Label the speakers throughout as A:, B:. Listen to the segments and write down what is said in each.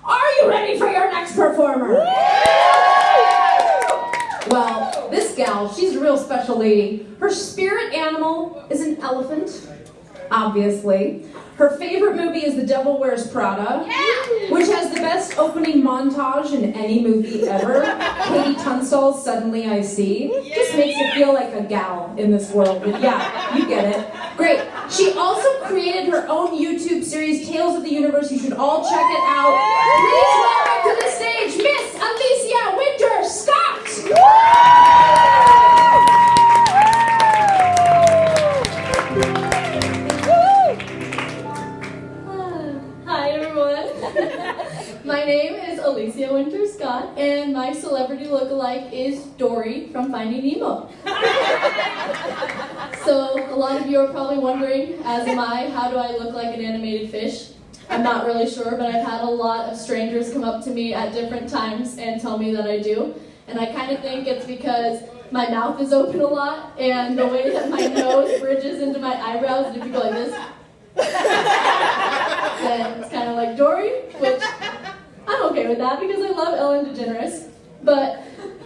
A: Are you ready for your next performer? Well, this gal, she's a real special lady. Her spirit animal is an elephant, obviously. Her favorite movie is The Devil Wears Prada, which has the best opening montage in any movie ever. Katie Tunstall's Suddenly I See. Just makes you feel like a gal in this world. But yeah, you get it. Great. She also created her own YouTube series, Tales of the Universe. You should all check it out. Please welcome to the stage, Miss Alecia Winter Scott.
B: Hi everyone. My name is Alecia Winter Scott, and my celebrity lookalike is Dory from Finding Nemo. So a lot of you are probably wondering, as am I, how do I look like an animated fish? I'm not really sure, but I've had a lot of strangers come up to me at different times and tell me that I do. And I kind of think it's because my mouth is open a lot, and the way that my nose bridges into my eyebrows, and if you go like this, then it's kind of like Dory, which I'm okay with that because I love Ellen DeGeneres. But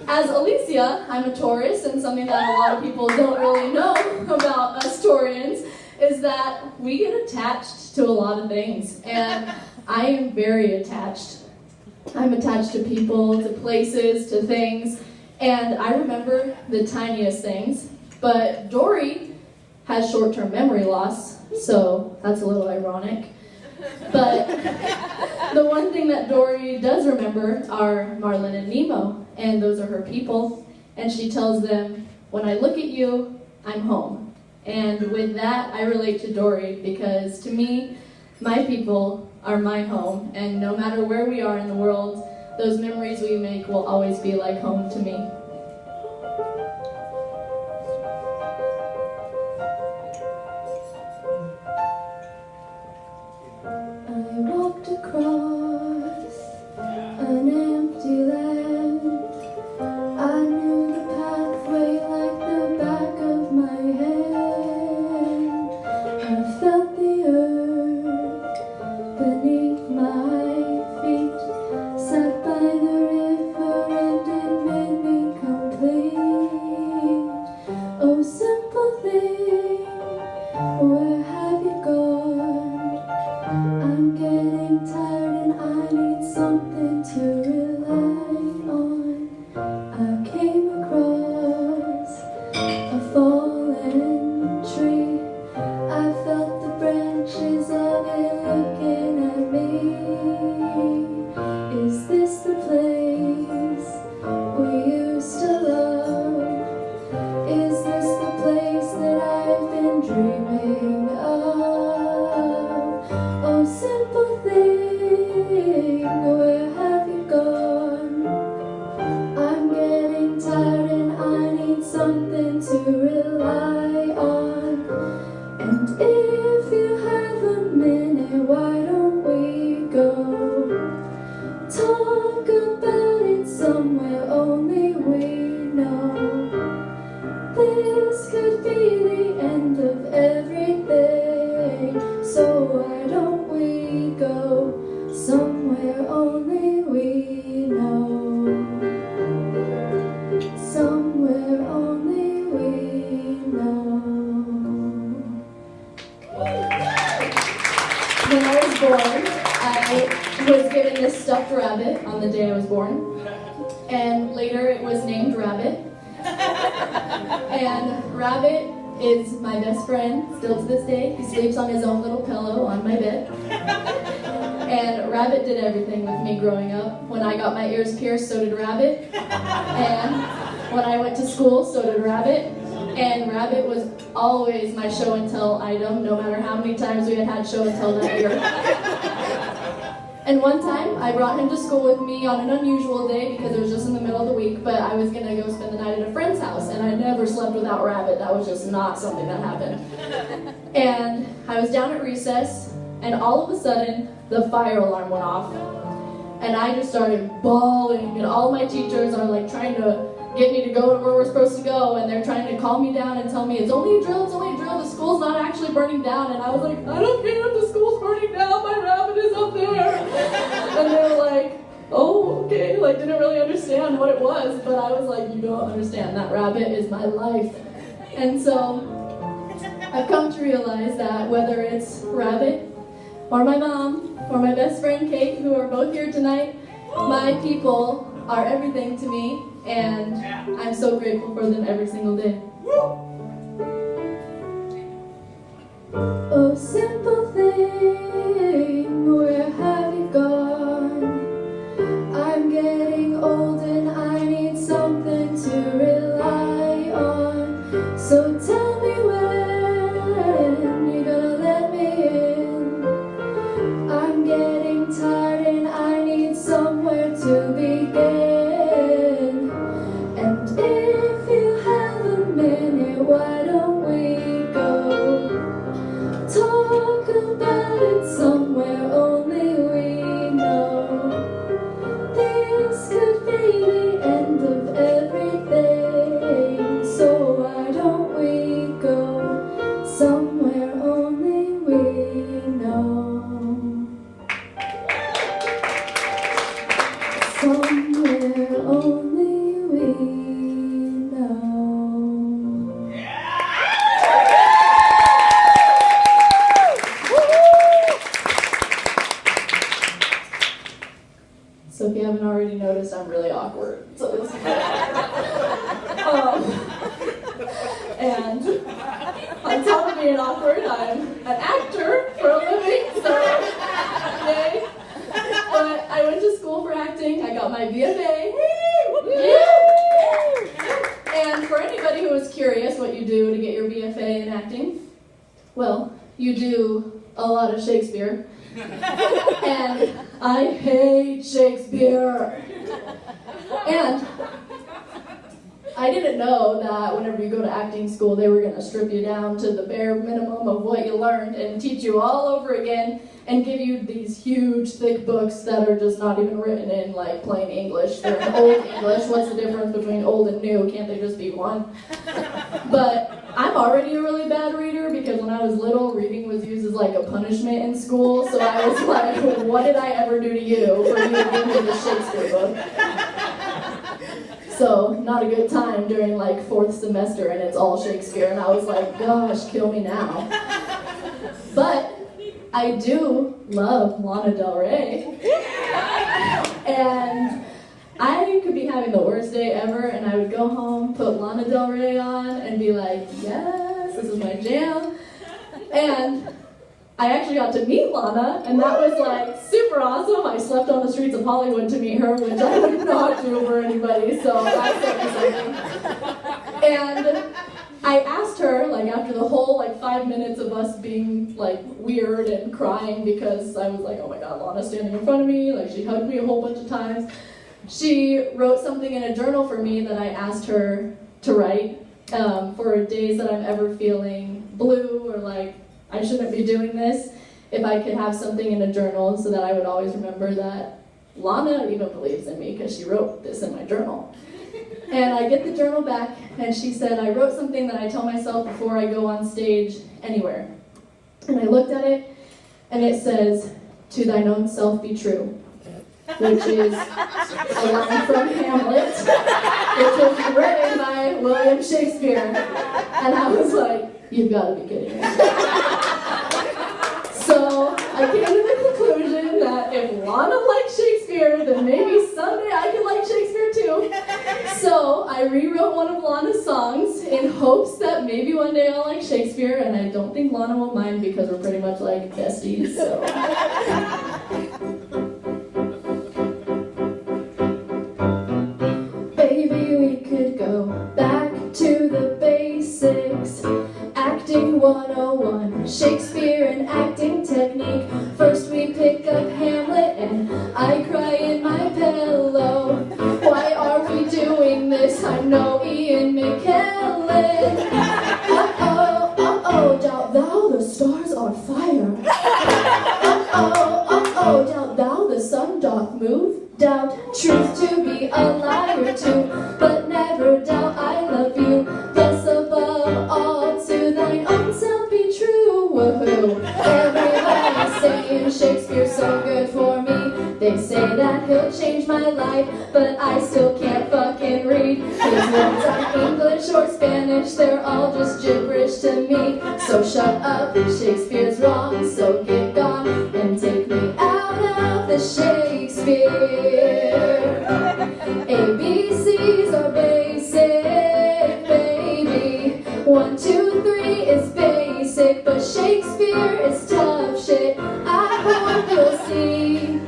B: as Alecia, I'm a Taurus, and something that a lot of people don't really know about us Taurians is that we get attached to a lot of things, and I am very attached. I'm attached to people, to places, to things, and I remember the tiniest things, but Dory has short-term memory loss, so that's a little ironic. But the one thing that Dory does remember are Marlin and Nemo, and those are her people, and she tells them, when I look at you, I'm home. And with that, I relate to Dory, because to me, my people are my home, and no matter where we are in the world, those memories we make will always be like home to me. I walked across an empty land. I knew the pathway like the back of my hand. I felt the earth beneath my feet, sat by the river and it made me complete. Oh, simple thing, where have you gone? I'm getting tired and I need something to rely on. I came across a fallen tree. I felt the branches of it looking at me. Is this the place we used to love? Is this the place that I've been dreaming of? Oh, simple thing, where have you gone? I'm getting tired and I need something to rely on. And if you have a minute, why don't we go talk about it somewhere only we know? This could be the end of everything, so why don't we go somewhere only we know? Somewhere only we know. When I was born, I was given this stuffed rabbit on the day I was born, and later it was named Rabbit. And Rabbit is my best friend still to this day. He sleeps on his own little pillow on my bed. And Rabbit did everything with me growing up. When I got my ears pierced, so did Rabbit. And when I went to school, so did Rabbit. And Rabbit was always my show and tell item, no matter how many times we had show and tell that year. And one time, I brought him to school with me on an unusual day because it was just in the middle of the week, but I was going to go spend the night at a friend's house, and I never slept without Rabbit. That was just not something that happened. And I was down at recess, and all of a sudden, the fire alarm went off. And I just started bawling, and all my teachers are like trying to get me to go to where we're supposed to go, and they're trying to calm me down and tell me it's only a drill, the school's not actually burning down. And I was like, I don't care if the school's burning down, my Rabbit is up there. And they were like, understand what it was, but I was like, you don't understand, that rabbit is my life. And so I've come to realize that whether it's Rabbit, or my mom, or my best friend Kate, who are both here tonight, my people are everything to me, and I'm so grateful for them every single day. Oh, simple thing, where have you gone? I'm getting old and I need something to rely on. So tell me when you're gonna let me in. I'm getting tired and I need somewhere to begin. And if you have a minute, why don't we go talk about it somewhere only we know? This could be the end of everything, so why don't we go somewhere only we know? Somewhere only we know. So if you haven't already noticed, I'm really awkward. So this is and on top of being awkward, I'm an actor for a living, so yay. But I went to school for acting. I got my BFA. And for anybody who is curious what you do to get your BFA in acting, well, you do a lot of Shakespeare. And I hate Shakespeare. And I didn't know that whenever you go to acting school, they were going to strip you down to the bare minimum of what you learned and teach you all over again and give you these huge, thick books that are just not even written in like plain English. They're in old English. What's the difference between old and new? Can't they just be one? But I'm already a really bad reader because when I was little, reading was used as like a punishment in school. So I was like, what did I ever do to you for you to give me this Shakespeare book? So, not a good time during like 4th semester and it's all Shakespeare. And I was like, gosh, kill me now. But I do love Lana Del Rey. And I could be having the worst day ever and I would go home, put Lana Del Rey on and be like, yes, this is my jam. And I actually got to meet Lana, and that was like super awesome. I slept on the streets of Hollywood to meet her, which I would not do for anybody, so that's exciting. And I asked her, like after the whole like 5 minutes of us being like weird and crying because I was like, oh my god, Lana's standing in front of me, like she hugged me a whole bunch of times. She wrote something in a journal for me that I asked her to write for days that I'm ever feeling blue or like I shouldn't be doing this, if I could have something in a journal so that I would always remember that Lana even believes in me because she wrote this in my journal. And I get the journal back and she said, I wrote something that I tell myself before I go on stage anywhere. And I looked at it and it says, to thine own self be true, which is a line from Hamlet, which was written by William Shakespeare. And I was like, you've got to be kidding me. So I came to the conclusion that if Lana likes Shakespeare, then maybe someday I could like Shakespeare too. So I rewrote one of Lana's songs in hopes that maybe one day I'll like Shakespeare, and I don't think Lana will mind because we're pretty much like besties, so. Baby, we could go back to the basics. Acting 101, Shakespeare and acting technique. First we pick up Hamlet and I cry in my pillow. Why are we doing this? I'm no Ian McKellen. Uh-oh, uh-oh, doubt thou the stars are fire. Uh-oh, uh-oh, doubt thou the sun doth move. Doubt truth to be a liar too, but never doubt I love you. Yes, above all, to thine own self be true. Woohoo! Everybody's saying Shakespeare's so good for me. They say that he'll change my life, but I still can't fucking read. His words aren't English or Spanish, they're all just gibberish to me. So shut up, Shakespeare's wrong, so get gone and take me out of the Shakespeare. ABCs are basic, baby. 1, 2, 3 is basic, but Shakespeare is tough shit. I hope you'll see.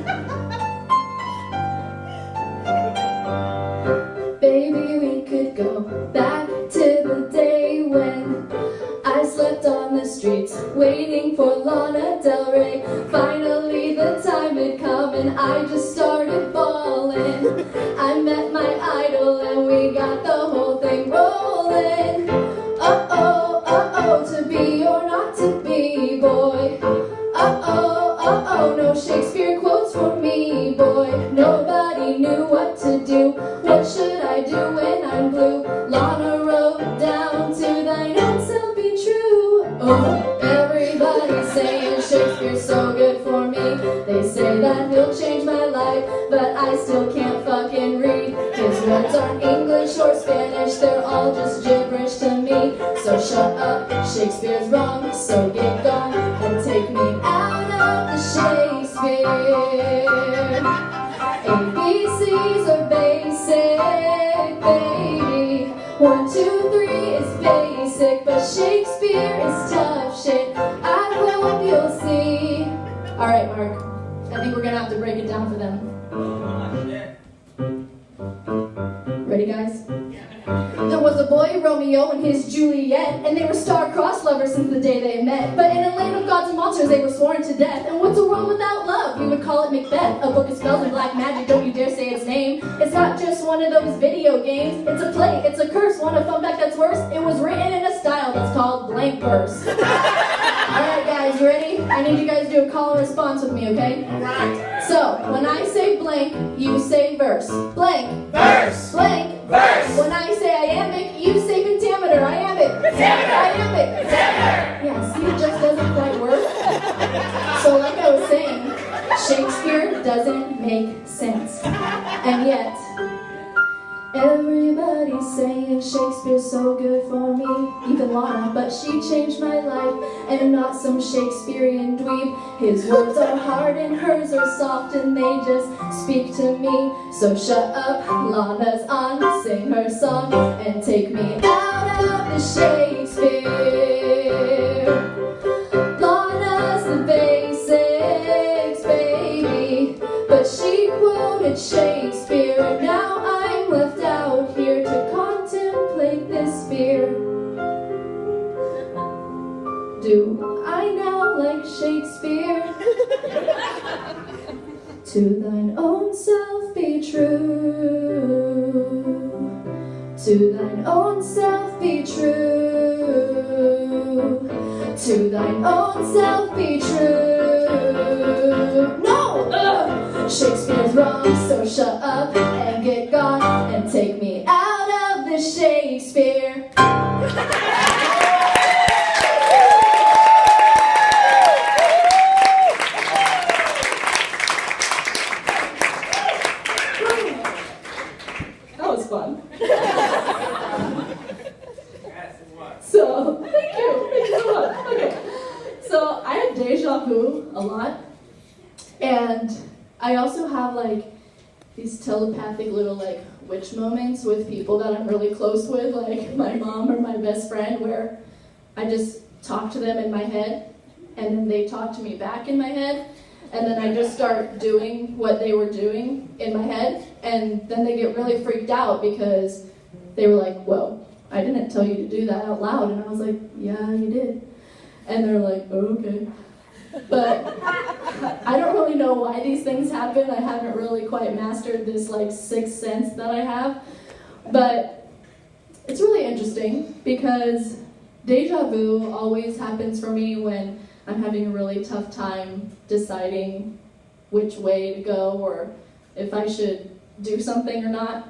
B: Baby, we could go back to the day when I slept on the streets waiting for Lana Del Rey. Finally the time had come and I just started bawling. I met my idol and we got the whole thing rolling. Uh-oh, uh-oh, to be or not to be, boy. Uh-oh, no Shakespeare quotes for me, boy. Nobody knew what to do. What should I do when I'm blue? Lana wrote down, to thine own self be true. Oh, everybody's saying Shakespeare's so good for me. They say that he'll change my life, but I still can't fucking read. His words aren't English or Spanish, they're all just gibberish to me. So shut up, Shakespeare's wrong, so get gone and take me out of the Shakespeare. ABCs are basic, baby. 1, 2, 3 is basic, but Shakespeare is tough shit. I hope you'll see. Alright, Mark, I think we're gonna have to break it down for them. Ready, guys? There was a boy, Romeo, and his Juliet, and they were star-crossed lovers since the day they met. But in a land of gods and monsters, they were sworn to death. And what's a world without love? We would call it Macbeth. A book of spells and black magic, don't you dare say its name. It's not just one of those video games. It's a play, it's a curse. Want a fun fact that's worse? It was written in a style that's called blank verse. Alright guys, you ready? I need you guys to do a call and response with me, okay? Alright. So, when I say blank, you say verse. Blank. Verse. Blank. Verse. When I say iambic, you say pentameter. Iambic. Pentameter. Iambic. Pentameter. Yeah, see, it just doesn't quite work. So like I was saying, Shakespeare doesn't make sense. And yet, everybody's saying Shakespeare's so good for me. Even Lana, but she changed my life. And I'm not some Shakespearean dweeb. His words are hard and hers are soft, and they just speak to me. So shut up, Lana's on, sing her song, and take me out of the Shakespeare. Lana's the basics, baby, but she quoted Shakespeare, and now I'm left out here to contemplate this fear. Do I now like Shakespeare? To thine own self be true. To thine own self be true. To thine own self be true. No! Shakespeare's wrong, so shut up and get gone and take me out of the Shakespeare. That was fun. So, thank you so much. Okay, so I have deja vu a lot, and I also have like these telepathic little like witch moments with people that I'm really close with, like my mom or my best friend, where I just talk to them in my head, and then they talk to me back in my head, and then I just start doing what they were doing in my head, and then they get really freaked out because they were like, whoa, I didn't tell you to do that out loud. And I was like, yeah, you did. And they're like, oh, okay. But I don't really know why these things happen. I haven't really quite mastered this like sixth sense that I have. But it's really interesting because deja vu always happens for me when I'm having a really tough time deciding which way to go or if I should do something or not.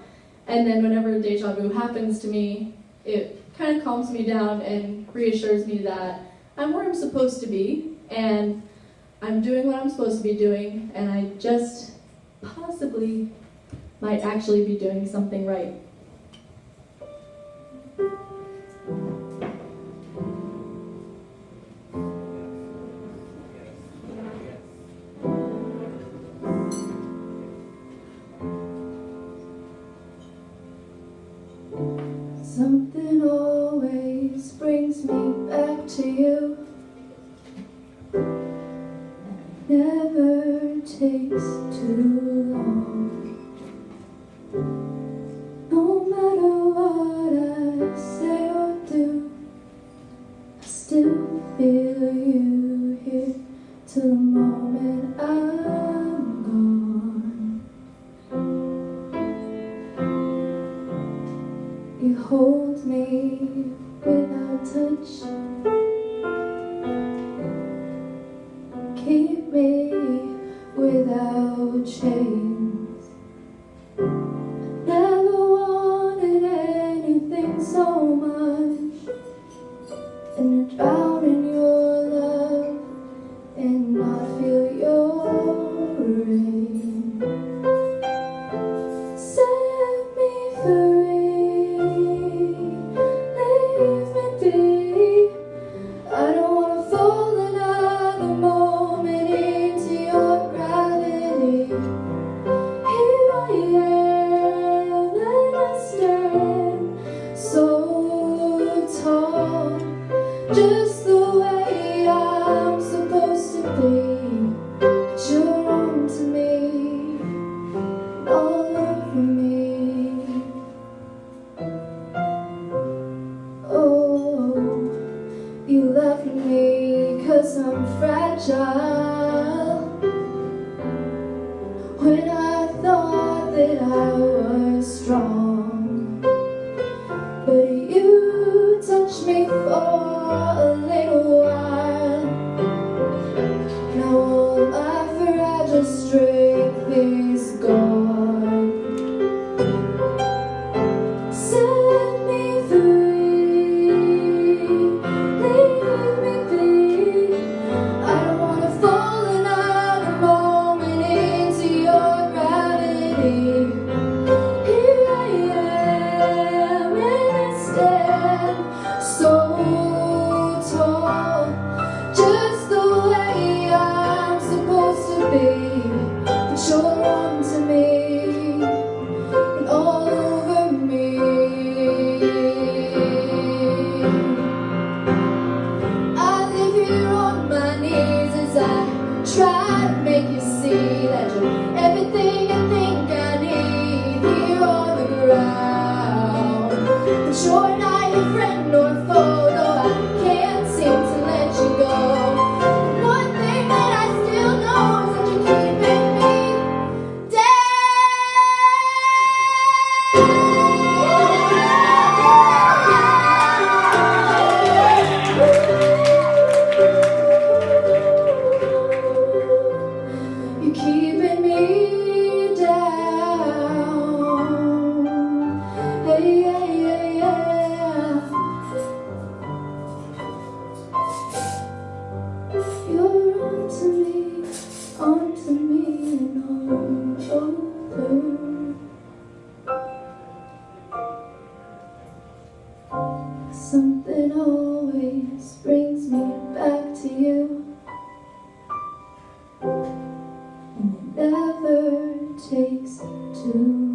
B: And then whenever deja vu happens to me, it kind of calms me down and reassures me that I'm where I'm supposed to be and I'm doing what I'm supposed to be doing, and I just possibly might actually be doing something right. Something always brings me back to you. Never takes too long. No matter what I say or do, I still feel you here till the moment I'm gone. You hold me without touch, keep me without chains. Never wanted anything so much, and to drown in your love and not feel your rain. Set me free, leave me be. I don't wanna fall another moment into your gravity. Here I am and I stand so tall, just the way I'm supposed to be. But you're on to me, all over me. Oh, you left me 'cause I'm fragile, when I thought that I was strong. But you touched me for a little while. Now all my fragile strength is gone. Set me free, leave me be. I don't wanna fall another moment into your gravity. Here I am and I stand so tall, just the way I'm supposed to be. But you're on to me and all over me. I live here on my knees as I try to make you see that you're everything I think I need here on the ground. But you're not your friend or foe, though I can't seem to let you go. But one thing that I still know is that you're keeping me down. You're keeping me down. Hey, yeah, yeah, yeah. You're onto me and all over. Something always brings me back to you, and it never takes too